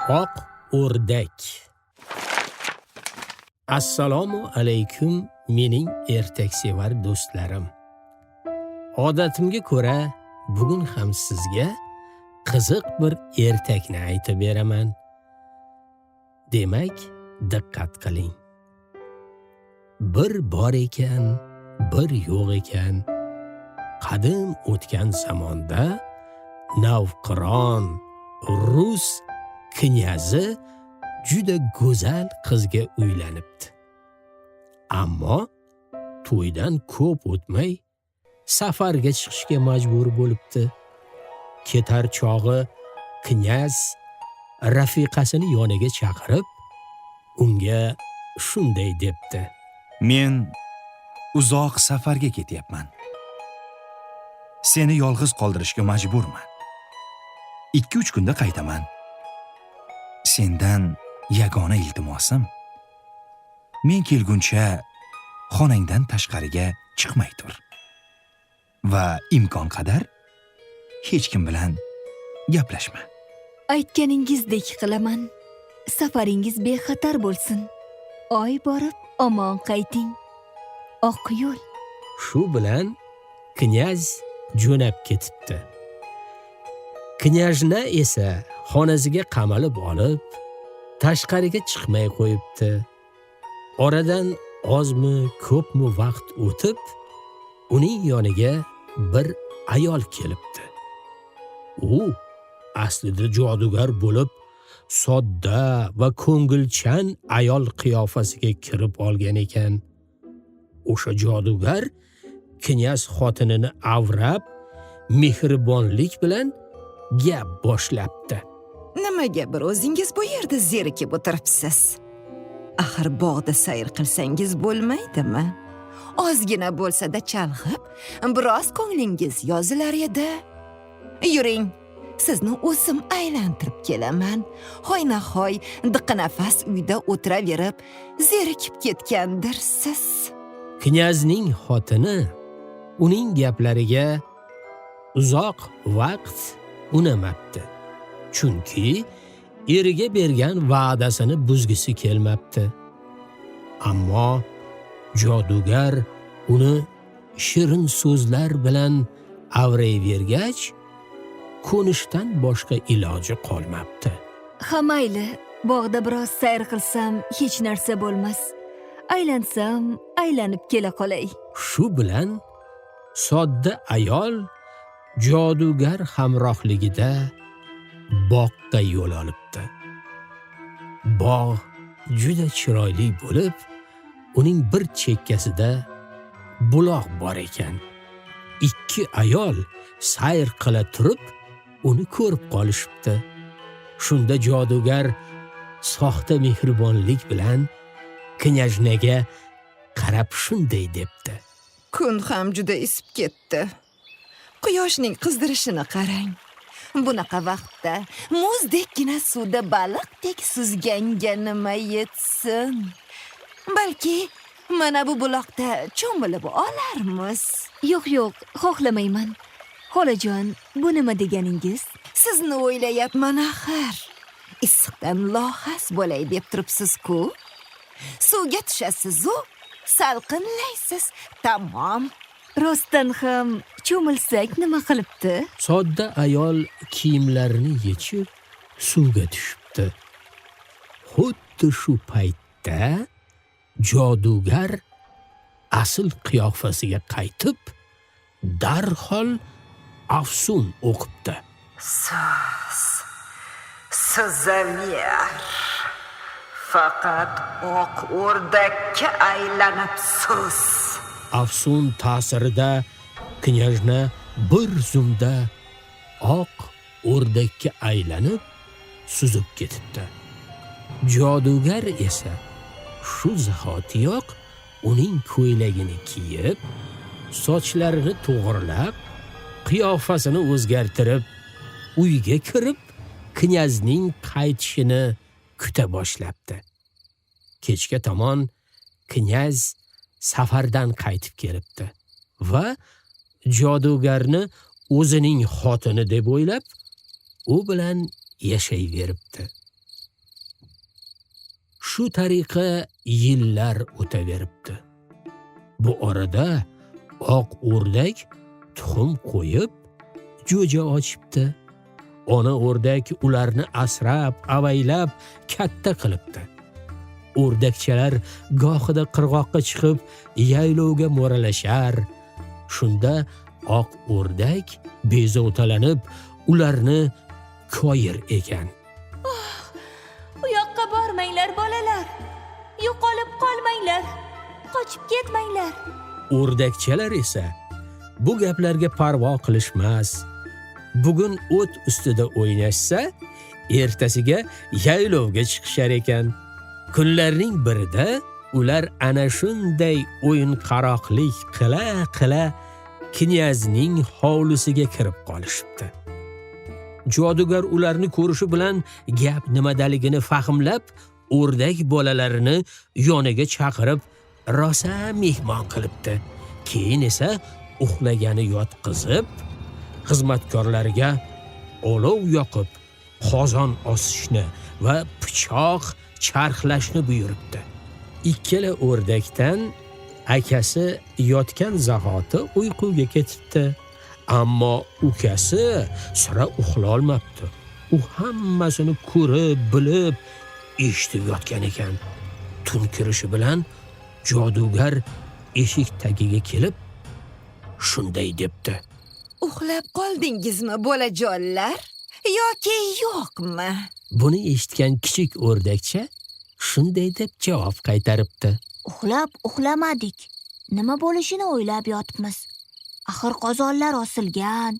Oq o'rdak. Assalomu alaykum mening ertaksevar do'stlarim. Odatimga ko'ra, bugun ham sizga qiziq bir ertakni aytib beraman. Demak, diqqat qiling. Bir bor ekan, bir yo'q ekan. Qadim o'tgan zamonda navqiron Rus knyazi juda go'zal qizga uylanibdi. Ammo to'ydan ko'p o'tmay safarga chiqishga majbur bo'libdi. Ketar chog'i knyaz rafiqasini yoniga chaqirib, unga shunday debdi: Men uzoq safarga ketyapman. Seni yolg'iz qoldirishga majburman. 2-3 kunda qaytaman. Sendan yagona iltimosim, men kelguncha xonangdan tashqariga chiqmay tur. Va imkon qadar hech kim bilan gaplashma. Aytganingizdek qilaman. Safaringiz bexatar bo'lsin. Oy borib omon qayting. Oq yo'l. Shu bilan knyaz jo'nab ketibdi. Knyajna esa xonasiga qamalib olib, tashqariga chiqmay qo'yibdi. Oradan ozmi, ko'pmi vaqt o'tib, uning yoniga bir ayol kelibdi. U aslida jodugar bo'lib, sodda va ko'ngilchan ayol qiyofasiga kirib olgan ekan. O'sha jodugar knyaz xotinini avrab, mehribonlik bilan gap boshlabdi. Nimaga bir o'zingiz bu yerda zerikib o'tiribsiz? Axir bog'da sayr qilsangiz bo'lmaydimi? Ozgina bo'lsa-da chalg'ib, biroz ko'nglingiz yozilar edi. Yuring, sizni o'zim aylantirib kelaman. Hoynahoy diqqinafas uyda o'tiraverib, zerikib ketgandirsiz. Knyazning xotini uning gaplariga uzoq vaqt unamabdi. Chunki eriga bergan va'dasini buzgisi kelmabdi. Ammo jodugar uni shirin so'zlar bilan avrayvergach, ko'nishdan boshqa iloji qolmabdi. Ha mayli, bog'da biroz sayr qilsam hech narsa bo'lmas. Aylansam, aylanib kela qolay. Shu bilan sodda ayol jodugar hamrohligida bog'ga yo'l olibdi. Bog' juda chiroyli bo'lib, uning bir chekkasida buloq bor ekan. 2 ayol sayr qila turib, uni ko'rib qolishibdi. Shunda jodugar soxta mehribonlik bilan knyajnaga qarab shunday debdi: Kun ham juda isib ketdi. Quyoshning qizdirishini qarang. Bunaqa vaqtda muzdekgina suvda baliqdek suzganga nima yetsin? Balki mana bu buloqda cho'milib olarmiz. Yo'q, xohlamayman. Xolajon, bu nima deganingiz? Sizni o'ylayapman axir. Issiqdan lohas bo'lay deb turibsiz-ku. Suvga tushasiz-u, salqinlaysiz. Tamom. Rostdan ham cho'milsak nima qilibdi? Sodda ayol kiyimlarini yechib suvga tushibdi. Xuddi shu paytda jodugar asl qiyofasiga qaytib, darhol afsun o'qibdi. Sizaver. Faqat oq o'rdakka aylanibsiz. Afsun ta'sirida knyajna bir zumda oq o'rdakka aylanib suzib ketibdi. Jodugar esa shu zahotiyoq uning ko'ylagini kiyib, sochlarini to'g'rilab, qiyofasini o'zgartirib, uyga kirib, knyazning qaytishini kuta boshlabdi. Kechga tomon knyaz safardan qaytib kelibdi va jodugarni o'zining xotini deb o'ylab, u bilan yashayveribdi. Shu tariqa yillar o'taveribdi. Bu orada oq o'rdak tuxum qo'yib, jo'ja ochibdi. Ona o'rdak ularni asrab, avaylab katta qilibdi. O'rdakchalar gohida qirg'oqqa chiqib, yaylovga mo'ralashar. Shunda oq o'rdak bezovtalanib, ularni koyir ekan. U yoqqa bormanglar bolalar. Yo'qolib qolmanglar. Qochib ketmanglar. O'rdakchalar esa bu gaplarga parvo qilishmas. Bugun o't ustida o'ynashsa, ertasiga yaylovga chiqishar ekan. Kunlarning birida ular ana shunday o'yin qaroqlik qila knyazning hovlisiga kirib qolishibdi. Jodugar ularni ko'rishi bilan gap nimadaligini fahmlab, o'rdak bolalarini yoniga chaqirib, rosa mehmon qilibdi. Keyin esa uxlagani yotqizib, xizmatkorlariga olov yoqib, qozon osishni va pichoq charxlashni buyuribdi. Ikkala o'rdakdan akasi yotgan zahoti uyquga ketibdi. Ammo ukasi sira uxlolmabdi. U hammasini ko'rib, bilib, eshitib yotgan ekan. Tun kirishi bilan jodugar eshik tagiga kelib, shunday debdi: Uxlab qoldingizmi, bolajonlar? Yoki yo'qmi? Buni eshitgan kichik o'rdakcha shunday deb javob qaytaribdi: Uxlamadik. Nima bo'lishini o'ylab yotibmiz. Axir qozonlar osilgan,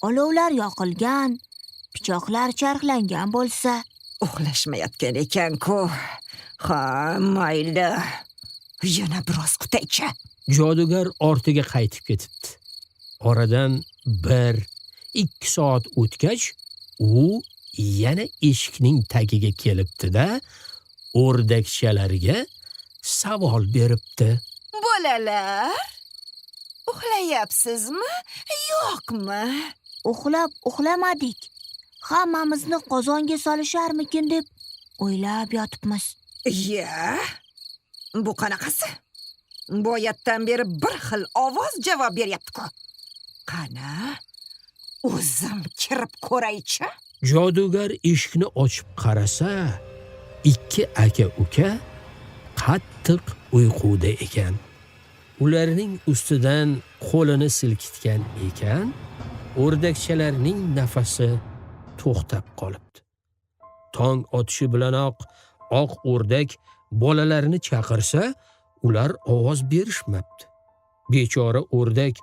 olovlar yoqilgan, pichoqlar charxlangan bo'lsa, Uxlashmayotgan ekan-ku. Ha, mayli. Yana biroz kutaychi. Jodugar ortiga qaytib ketibdi. Oradan 1-2 soat o'tgach, u yana eshikning tagiga kelibdi-da, o'rdakchalarga savol beribdi: Bolalar, uxlayapsizmi, yo'qmi? uxlamadik. Hammamizni qozonga solisharmikin deb o'ylab yotibmiz. Ya, bu qanaqasi? Boyatdan beri bir xil ovoz javob beryapti-ku. Qana, o'zim kirib ko'raychi. Jodugar eshikni ochib qarasa, 2 aka-uka qattiq uyquda ekan. Ularning ustidan qo'lini silkitgan ekan, o'rdakchalarning nafasi to'xtab qolibdi. Tong otishi bilanoq oq o'rdak bolalarini chaqirsa, ular ovoz berishmabdi. Bechora o'rdak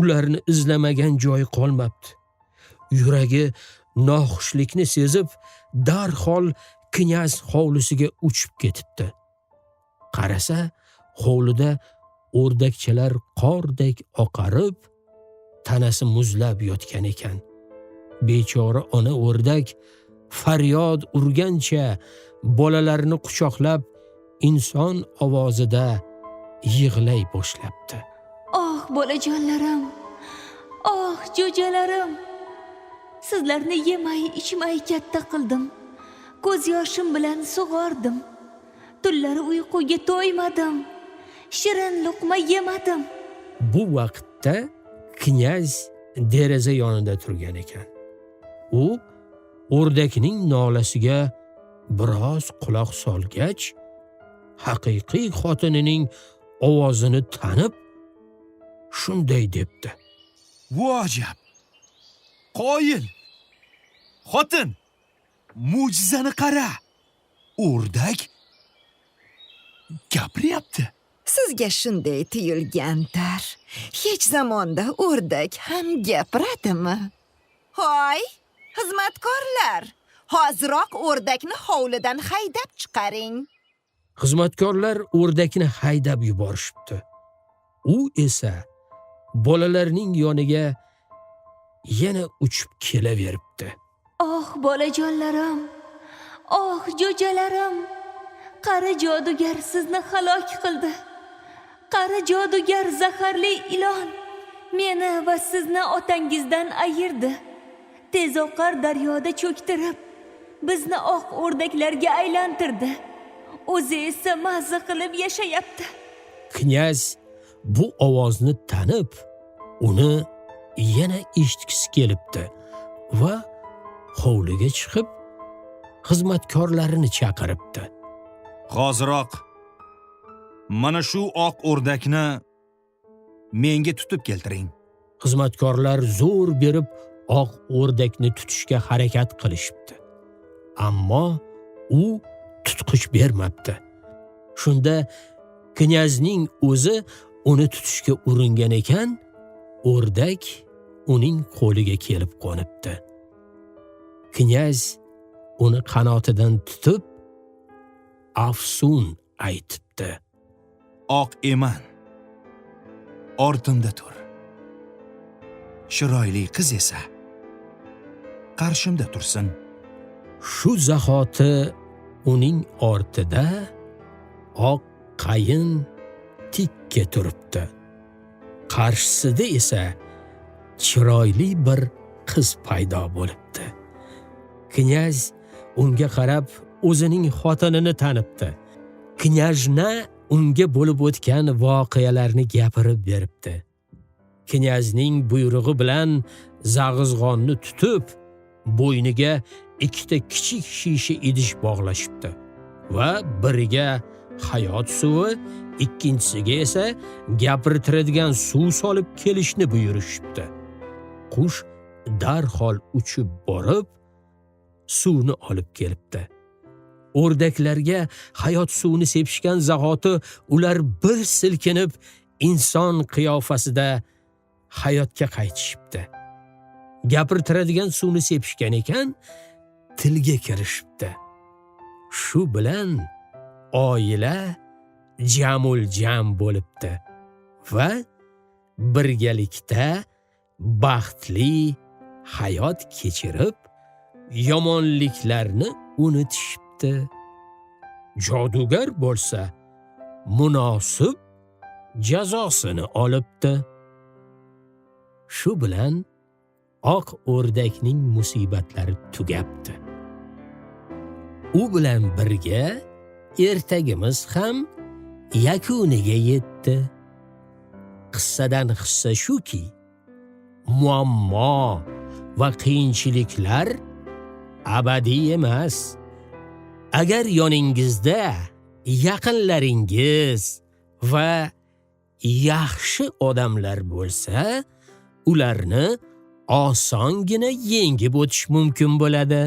ularni izlamagan joyi qolmabdi. Yuragi noxushlikni sezib, darhol knyaz hovlisiga uchib ketibdi. Qarasa, hovlida o'rdakchalar qordek oqarib, tanasi muzlab yotgan ekan. Bechora ona o'rdak faryod urgancha bolalarini quchoqlab, inson ovozida yig'lay boshlabdi. Oh, bolajonlarim. Oh, jo'jalarim. Sizlarni yemay, ichmay katta qildim. Ko'z yoshim bilan sug'ordim. Tunlari uyquga to'ymadim. Shirin luqma yemadim. Bu vaqtda knyaz deraza yonida turgan ekan. U o'rdakning nolasiga biroz quloq solgach, haqiqiy xotinining ovozini tanib, shunday debdi: Vojab! Qoyil! Xotin! Mo'jizani qara! O'rdak gapiryapti. Sizga shunday tuyulgandir. Hech zamonda o'rdak ham gapiradimi? Hoy, xizmatkorlar, hoziroq o'rdakni hovlidan haydab chiqaring. Xizmatkorlar o'rdakni haydab yuborishibdi. U esa bolalarning yoniga yana uchib kelaveribdi. Oh, bolajonlarim. Oh, jo'jalarim. Qari jodugar sizni halok qildi. Qari jodugar zaharli ilon meni va sizni otangizdan ayirdi. Tezoqar daryoda cho'ktirib, bizni oq o'rdaklarga aylantirdi. o'zi esa mazza qilib yashayapti. Knyaz bu ovozni tanib, uni yana eshitgisi kelibdi va hovliga chiqib, xizmatkorlarini chaqiribdi. Hoziroq mana shu oq o'rdakni menga tutib keltiring. Xizmatkorlar zo'r berib oq o'rdakni tutishga harakat qilishibdi. Ammo u tutqich bermabdi. Shunda knyazning o'zi uni tutishga uringan ekan, o'rdak uning qo'liga kelib qo'nibdi. Knyaz uni qanotidan tutib, afsun aytibdi. Oq eman. Ortimda tur. Chiroyli qiz esa qarshimda tursin. Shu zahoti uning ortida oq qayin tikka turibdi. Qarshisida esa chiroyli bir qiz paydo bo'libdi. Knyaz unga qarab o'zining xotinini tanibdi. Knyajna unga bo'lib o'tgan voqealarni gapirib beribdi. Knyazning buyrug'i bilan zag'izg'onni tutib, bo'yniga ikkita kichik shisha idish bog'lashibdi va biriga hayot suvi, ikkinchisiga esa gapirtiradigan suv solib kelishni buyurishibdi. Qush darhol uchib borib, suvni olib kelibdi. O'rdaklarga hayot suvini sepishgan zahoti ular bir silkinib, inson qiyofasida hayotga qaytishibdi. Gapirtiradigan suvni sepishgan ekan, tilga kirishibdi. Shu bilan oila jamul jam bo'libdi va birgalikda baxtli hayot kechirib, yomonliklarni unutishibdi. Jodugar bo'lsa, munosib jazosini olibdi. Shu bilan oq o'rdakning musibatlari tugabdi. U bilan birga ertagimiz ham yakuniga yetdi. Qissadan hissa shuki, muammo va qiyinchiliklar abadiy emas. Agar yoningizda yaqinlaringiz va yaxshi odamlar bo'lsa, ularni osongina yengib o'tish mumkin bo'ladi.